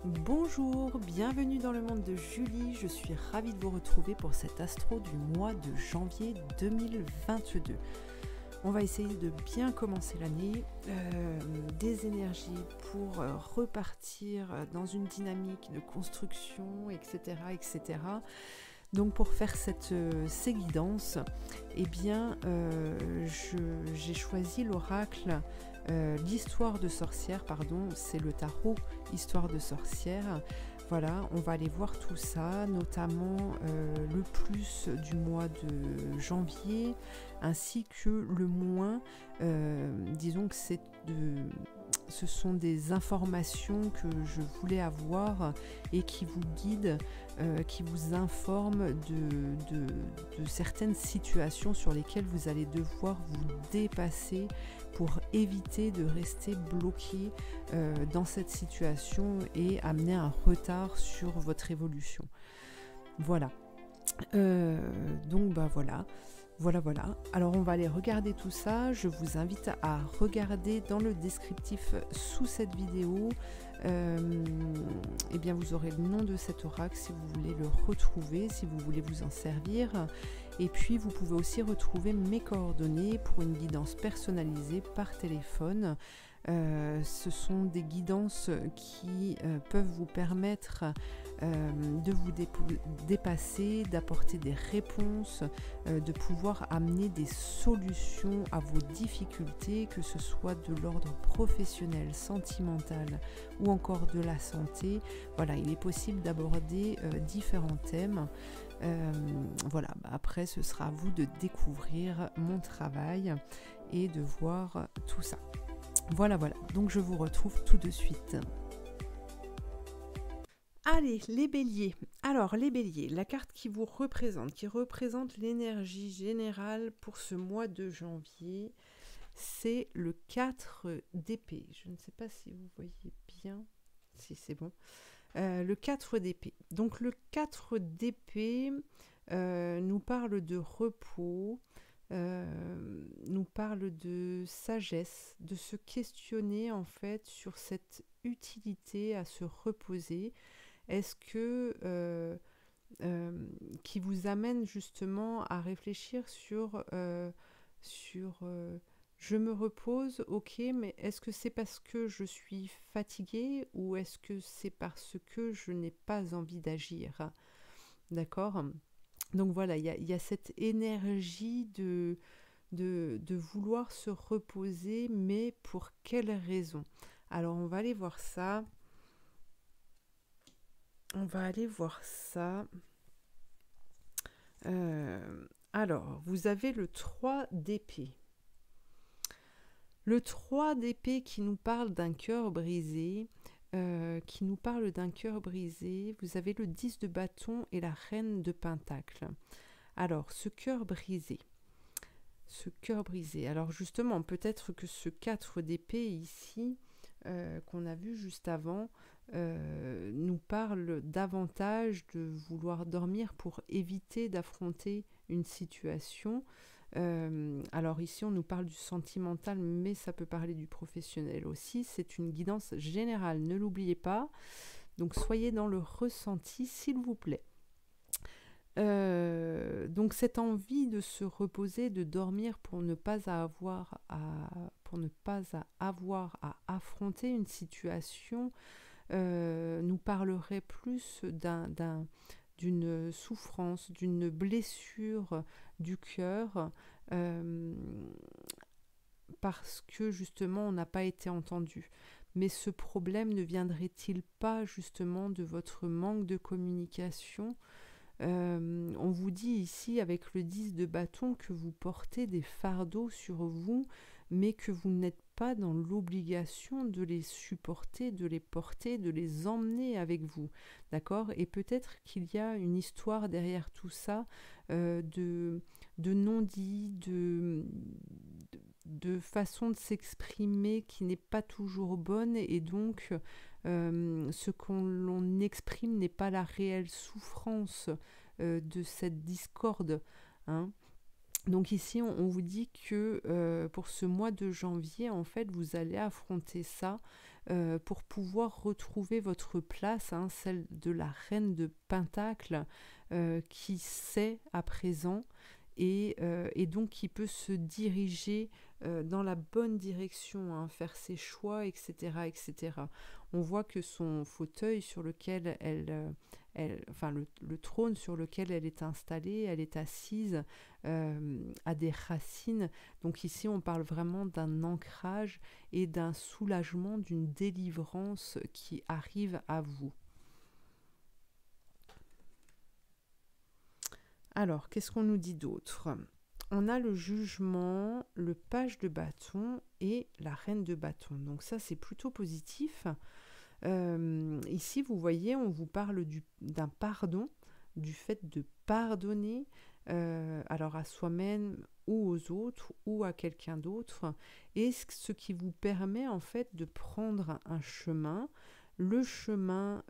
Bonjour, bienvenue dans le monde de Julie, je suis ravie de vous retrouver pour cet astro du mois de janvier 2022. On va essayer de bien commencer l'année, des énergies pour repartir dans une dynamique de construction, etc. etc. Donc pour faire ces guidances, eh bien, j'ai choisi l'oracle l'histoire de sorcière, pardon, c'est le tarot histoire de sorcière. Voilà, on va aller voir tout ça, notamment le plus du mois de janvier, ainsi que le moins. Disons que ce sont des informations que je voulais avoir et qui vous guident, qui vous informent de certaines situations sur lesquelles vous allez devoir vous dépasser pour éviter de rester bloqué dans cette situation et amener un retard sur votre évolution. Voilà. Donc voilà. Voilà. Alors on va aller regarder tout ça. Je vous invite à regarder dans le descriptif sous cette vidéo. Eh bien vous aurez le nom de cet oracle si vous voulez le retrouver, si vous voulez vous en servir. Et puis vous pouvez aussi retrouver mes coordonnées pour une guidance personnalisée par téléphone. Ce sont des guidances qui peuvent vous permettre de vous dépasser, d'apporter des réponses, de pouvoir amener des solutions à vos difficultés, que ce soit de l'ordre professionnel, sentimental ou encore de la santé. Voilà, il est possible d'aborder différents thèmes. Voilà, après ce sera à vous de découvrir mon travail et de voir tout ça. Voilà, donc je vous retrouve tout de suite. Allez, les béliers. Alors, les béliers, la carte qui vous représente, qui représente l'énergie générale pour ce mois de janvier, c'est le 4 d'épée. Je ne sais pas si vous voyez bien, si c'est bon. Le 4 d'épée. Donc, le 4 d'épée nous parle de repos, nous parle de sagesse, de se questionner en fait sur cette utilité à se reposer. Est-ce que qui vous amène justement à réfléchir sur je me repose, ok, mais est-ce que c'est parce que je suis fatiguée ou est-ce que c'est parce que je n'ai pas envie d'agir? D'accord? Donc voilà, il y a cette énergie de vouloir se reposer, mais pour quelle raison? Alors on va aller voir ça. Alors, vous avez le 3 d'épée. Le 3 d'épée qui nous parle d'un cœur brisé. Vous avez le 10 de bâton et la reine de pentacle. Alors, ce cœur brisé. Alors justement, peut-être que ce 4 d'épée ici, qu'on a vu juste avant, nous parle davantage de vouloir dormir pour éviter d'affronter une situation. Alors ici, on nous parle du sentimental, mais ça peut parler du professionnel aussi. C'est une guidance générale, ne l'oubliez pas. Donc soyez dans le ressenti, s'il vous plaît. Donc cette envie de se reposer, de dormir pour ne pas avoir à affronter une situation, nous parlerait plus d'une souffrance, d'une blessure du cœur, parce que justement on n'a pas été entendu. Mais ce problème ne viendrait-il pas justement de votre manque de communication? On vous dit ici avec le 10 de bâton que vous portez des fardeaux sur vous, mais que vous n'êtes pas dans l'obligation de les supporter, de les porter, de les emmener avec vous. D'accord? Et peut-être qu'il y a une histoire derrière tout ça, de non-dit, de façon de s'exprimer qui n'est pas toujours bonne, et donc ce qu'on exprime n'est pas la réelle souffrance de cette discorde, hein. Donc ici, on vous dit que pour ce mois de janvier, en fait, vous allez affronter ça pour pouvoir retrouver votre place, hein, celle de la reine de Pentacle, qui sait à présent et donc qui peut se diriger dans la bonne direction, hein, faire ses choix, etc., etc. On voit que son fauteuil sur lequel enfin le trône sur lequel elle est installée, elle est assise, a des racines. Donc ici, on parle vraiment d'un ancrage et d'un soulagement, d'une délivrance qui arrive à vous. Alors, qu'est-ce qu'on nous dit d'autre ? On a le jugement, le page de bâton et la reine de bâton. Donc ça, c'est plutôt positif. Ici, vous voyez, on vous parle d'un pardon, du fait de pardonner, alors à soi-même ou aux autres ou à quelqu'un d'autre, et ce qui vous permet en fait de prendre un chemin, le chemin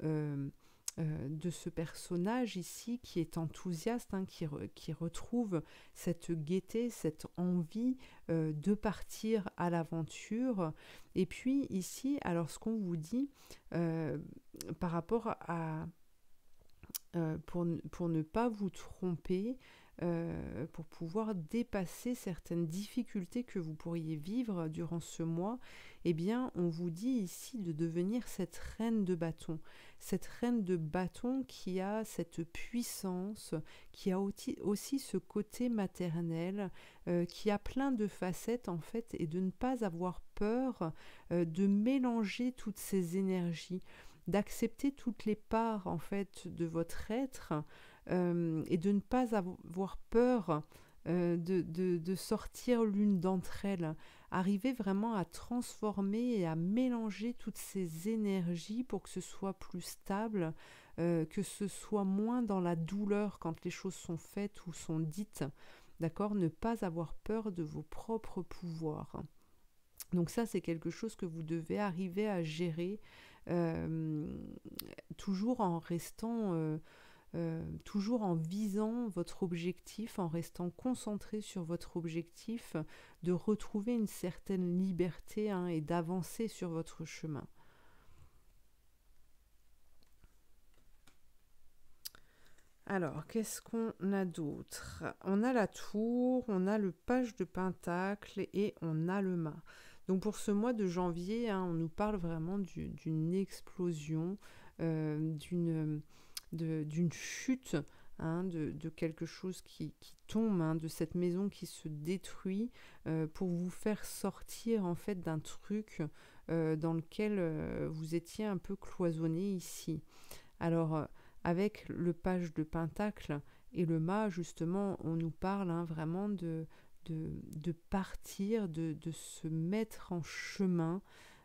de ce personnage ici qui est enthousiaste, hein, qui retrouve cette gaieté, cette envie de partir à l'aventure. Et puis ici, alors ce qu'on vous dit par rapport à pour ne pas vous tromper, pour pouvoir dépasser certaines difficultés que vous pourriez vivre durant ce mois, eh bien, on vous dit ici de devenir cette reine de bâton. Cette reine de bâton qui a cette puissance, qui a aussi ce côté maternel, qui a plein de facettes en fait, et de ne pas avoir peur de mélanger toutes ces énergies, d'accepter toutes les parts en fait de votre être, et de ne pas avoir peur de sortir l'une d'entre elles. Arriver vraiment à transformer et à mélanger toutes ces énergies pour que ce soit plus stable, que ce soit moins dans la douleur quand les choses sont faites ou sont dites. D'accord ? Ne pas avoir peur de vos propres pouvoirs. Donc ça, c'est quelque chose que vous devez arriver à gérer, toujours en restant, toujours en visant votre objectif, en restant concentré sur votre objectif, de retrouver une certaine liberté, hein, et d'avancer sur votre chemin. Alors, qu'est-ce qu'on a d'autre ? On a la tour, on a le page de pentacle et on a le mât. Donc pour ce mois de janvier, hein, on nous parle vraiment d'une explosion, d'une chute, hein, de quelque chose qui tombe, hein, de cette maison qui se détruit, pour vous faire sortir en fait d'un truc dans lequel vous étiez un peu cloisonné ici. Alors, avec le page de pentacle et le mât, justement, on nous parle, hein, vraiment de partir, de se mettre en chemin,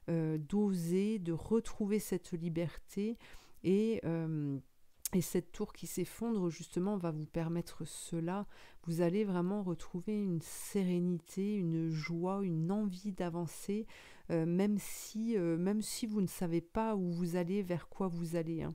d'oser, de retrouver cette liberté, et cette tour qui s'effondre, justement, va vous permettre cela. Vous allez vraiment retrouver une sérénité, une joie, une envie d'avancer, même si vous ne savez pas où vous allez, vers quoi vous allez, hein.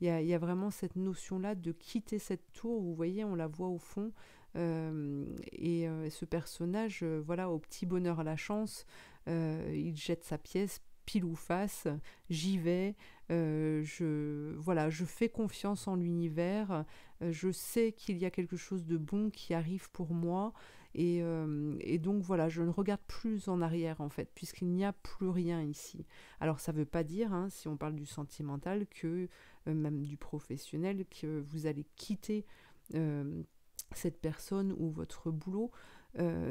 Il y a vraiment cette notion-là de quitter cette tour. Vous voyez, on la voit au fond. Et ce personnage, voilà, au petit bonheur à la chance, il jette sa pièce pile ou face, j'y vais, je fais confiance en l'univers, je sais qu'il y a quelque chose de bon qui arrive pour moi, et donc voilà, je ne regarde plus en arrière en fait, puisqu'il n'y a plus rien ici. Alors ça ne veut pas dire, hein, si on parle du sentimental, que même du professionnel, que vous allez quitter cette personne ou votre boulot.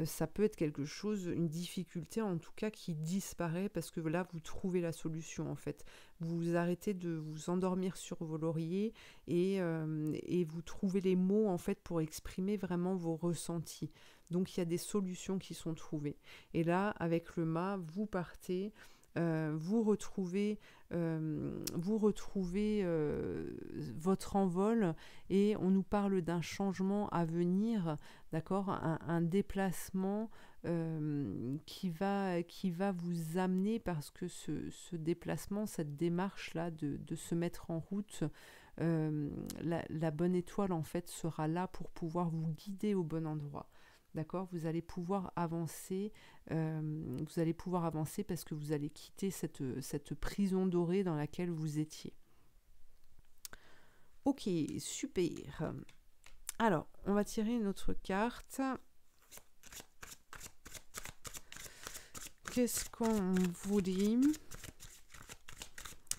Ça peut être quelque chose, une difficulté en tout cas qui disparaît, parce que là vous trouvez la solution en fait. Vous arrêtez de vous endormir sur vos lauriers, et vous trouvez les mots en fait pour exprimer vraiment vos ressentis. Donc il y a des solutions qui sont trouvées. Et là, avec le mât, vous partez, vous retrouvez votre envol, et on nous parle d'un changement à venir, d'accord, un déplacement qui va vous amener, parce que ce déplacement, cette démarche-là de se mettre en route, la bonne étoile en fait sera là pour pouvoir vous guider au bon endroit. d'accord? Vous allez pouvoir avancer, parce que vous allez quitter cette prison dorée dans laquelle vous étiez. Ok, super. Alors, on va tirer une autre carte. Qu'est-ce qu'on vous dit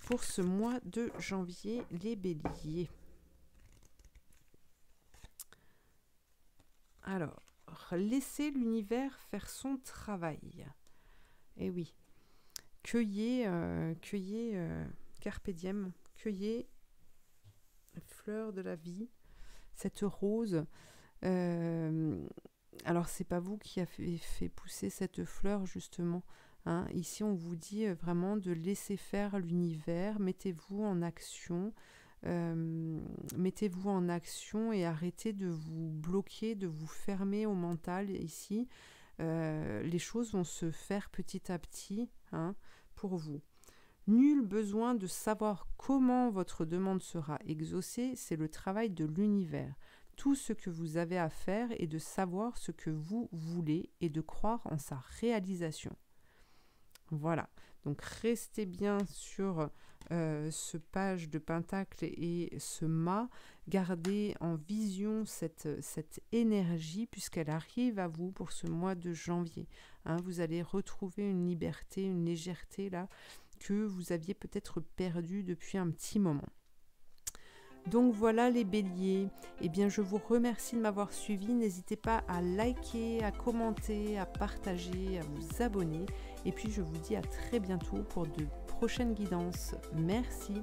pour ce mois de janvier, les béliers? Alors, laissez l'univers faire son travail. Eh oui, cueillez, carpe diem, cueillez fleur de la vie, cette rose. Alors, c'est pas vous qui avez fait pousser cette fleur, justement. Hein. Ici, on vous dit vraiment de laisser faire l'univers. Mettez-vous en action. Mettez-vous en action et arrêtez de vous bloquer, de vous fermer au mental ici. Les choses vont se faire petit à petit, hein, pour vous. Nul besoin de savoir comment votre demande sera exaucée, c'est le travail de l'univers. Tout ce que vous avez à faire est de savoir ce que vous voulez et de croire en sa réalisation. Voilà, donc restez bien sur ce page de pentacle et ce mât. Gardez en vision cette énergie puisqu'elle arrive à vous pour ce mois de janvier. Hein, vous allez retrouver une liberté, une légèreté là que vous aviez peut-être perdue depuis un petit moment. Donc voilà les béliers, eh bien je vous remercie de m'avoir suivi, n'hésitez pas à liker, à commenter, à partager, à vous abonner et puis je vous dis à très bientôt pour de prochaines guidances. Merci.